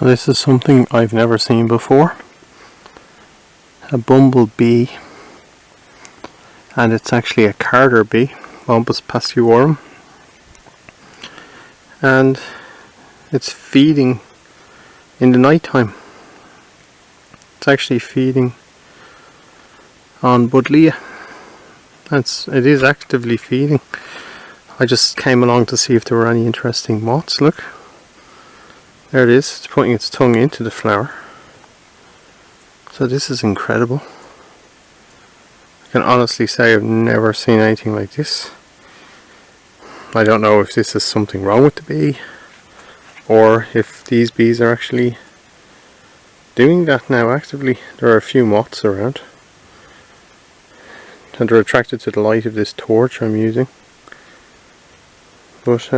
This is something I've never seen before. A bumblebee, and it's actually a carder bee, Bombus pascuorum, and it's feeding in the night time. It's actually feeding on buddleia. It is actively feeding. I just came along to see if there were any interesting moths. Look, there it is. It's putting its tongue into the flower. So this is incredible. I can honestly say I've never seen anything like this. I don't know if this is something wrong with the bee, or if these bees are actually doing that now actively. There are a few moths around, and they're attracted to the light of this torch I'm using. But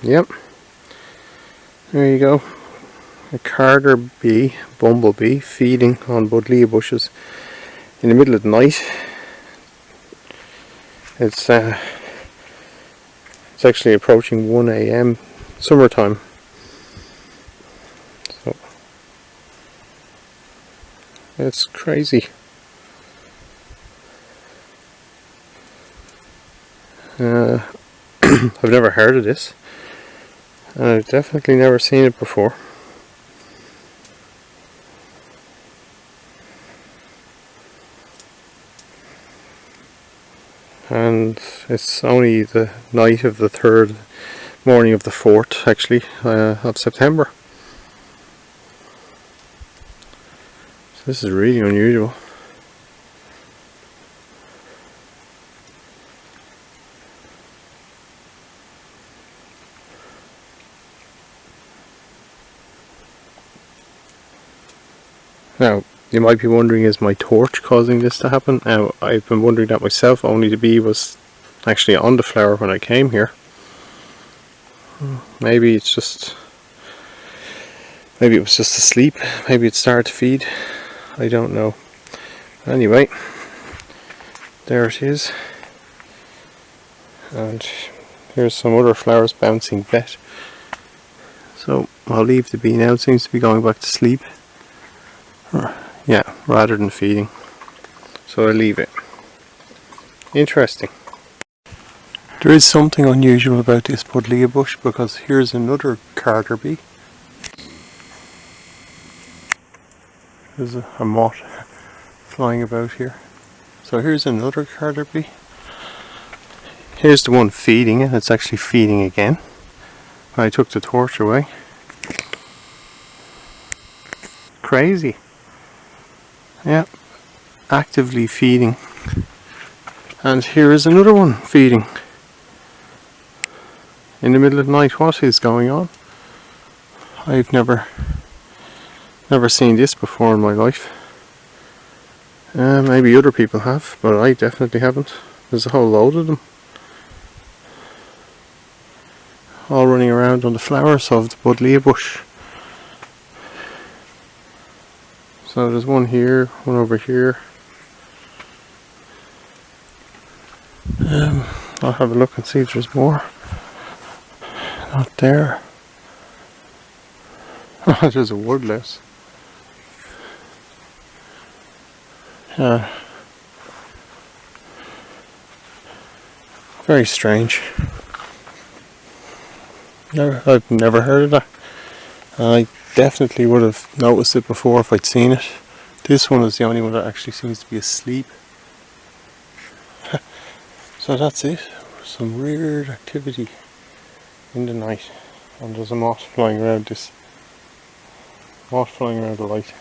yep, there you go. A carder bee, bumblebee, feeding on buddleia bushes in the middle of the night. It's actually approaching 1 AM summertime. So it's crazy. I've never heard of this, and I've definitely never seen it before. And it's only the night of the 3rd, morning of the 4th actually, of September. So this is really unusual. Now, you might be wondering, is my torch causing this to happen? Now, I've been wondering that myself, only the bee was actually on the flower when I came here. Maybe it was just asleep, maybe it started to feed, I don't know. Anyway, there it is. And here's some other flowers bouncing bet. So I'll leave the bee now. It seems to be going back to sleep. Yeah, rather than feeding. So I'll leave it. Interesting. There is something unusual about this buddleia bush, because here's another carder bee. There's a moth flying about here. So here's another carder bee. Here's the one feeding, and it's actually feeding again. I took the torch away. Crazy. Yeah, actively feeding. And here is another one feeding in the middle of the night. What is going on? I've never seen this before in my life. Maybe other people have, but I definitely haven't. There's a whole load of them, all running around on the flowers of the buddleia bush. So there's one here, one over here. I'll have a look and see if there's more. Not there. There's a woodlouse. Very strange. I've never heard of that. I definitely would have noticed it before if I'd seen it. This one is the only one that actually seems to be asleep. So that's it. Some weird activity in the night. And there's a moth flying around the light.